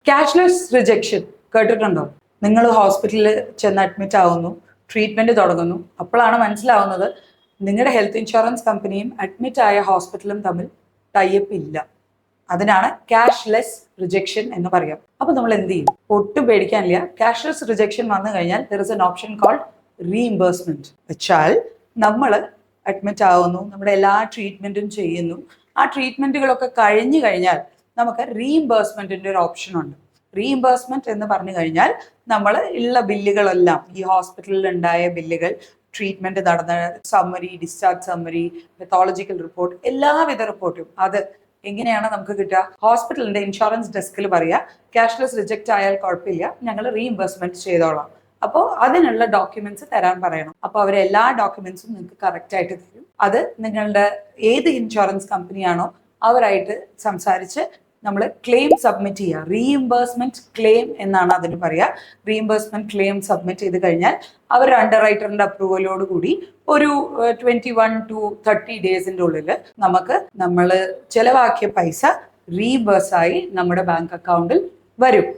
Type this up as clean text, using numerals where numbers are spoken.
Cashless rejection കേട്ടിട്ടുണ്ടോ? നിങ്ങൾ ഹോസ്പിറ്റലിൽ ചെന്ന് അഡ്മിറ്റ് ആവുന്നു, ട്രീറ്റ്മെന്റ് തുടങ്ങുന്നു. അപ്പോഴാണ് മനസ്സിലാവുന്നത് നിങ്ങളുടെ ഹെൽത്ത് ഇൻഷുറൻസ് കമ്പനിയും അഡ്മിറ്റ് ആയ ഹോസ്പിറ്റലും തമ്മിൽ ടൈപ്പ് ഇല്ല. അതിനാണ് ക്യാഷ്ലെസ് റിജക്ഷൻ എന്ന് പറയാം. അപ്പൊ നമ്മൾ എന്ത് ചെയ്യും? ഒട്ടും പേടിക്കാനില്ല. ക്യാഷ്ലെസ് റിജക്ഷൻ വന്നു കഴിഞ്ഞാൽ there is an option called reimbursement. വെച്ചാൽ നമ്മൾ അഡ്മിറ്റ് ആവുന്നു, നമ്മുടെ എല്ലാ ട്രീറ്റ്മെന്റും ചെയ്യുന്നു. ആ ട്രീറ്റ്മെന്റുകളൊക്കെ കഴിഞ്ഞു കഴിഞ്ഞാൽ നമുക്ക് റീഇംബേഴ്സ്മെന്റിന്റെ ഒരു ഓപ്ഷൻ ഉണ്ട്. റീഇംബേഴ്സ്മെന്റ് എന്ന് പറഞ്ഞു കഴിഞ്ഞാൽ നമ്മൾ ഉള്ള ബില്ലുകളെല്ലാം, ഈ ഹോസ്പിറ്റലിൽ ഉണ്ടായ ബില്ലുകൾ, ട്രീറ്റ്മെന്റ് നടന്ന summary, discharge summary, pathological report, എല്ലാവിധ റിപ്പോർട്ടും അത് എങ്ങനെയാണ് നമുക്ക് കിട്ടുക? ഹോസ്പിറ്റലിന്റെ ഇൻഷുറൻസ് ഡെസ്കിൽ പറയുക, ക്യാഷ്ലെസ് റിജക്റ്റ് ആയാൽ കുഴപ്പമില്ല, ഞങ്ങൾ റീഇംബേഴ്സ്മെന്റ് ചെയ്തോളാം. അപ്പോൾ അതിനുള്ള ഡോക്യുമെന്റ്സ് തരാൻ പറയണം. അപ്പോൾ അവർ എല്ലാ ഡോക്യുമെന്റ്സും നിങ്ങൾക്ക് കറക്റ്റ് ആയിട്ട് തരും. അത് നിങ്ങളുടെ ഏത് ഇൻഷുറൻസ് കമ്പനിയാണോ അവരായിട്ട് സംസാരിച്ച് നമ്മൾ ക്ലെയിം സബ്മിറ്റ് ചെയ്യുക. റീഇംബേഴ്സ്മെന്റ് ക്ലെയിം എന്നാണ് അതിന് പറയുക. റീഇംബേഴ്സ്മെന്റ് ക്ലെയിം സബ്മിറ്റ് ചെയ്ത് കഴിഞ്ഞാൽ അവർ അണ്ടർറൈറ്ററിന്റെ അപ്രൂവലോട് കൂടി ഒരു 21 to 30 ഡേയ്സിന്റെ ഉള്ളിൽ നമുക്ക് നമ്മൾ ചെലവാക്കിയ പൈസ റീഇംബേഴ്സായി നമ്മുടെ ബാങ്ക് അക്കൗണ്ടിൽ വരും.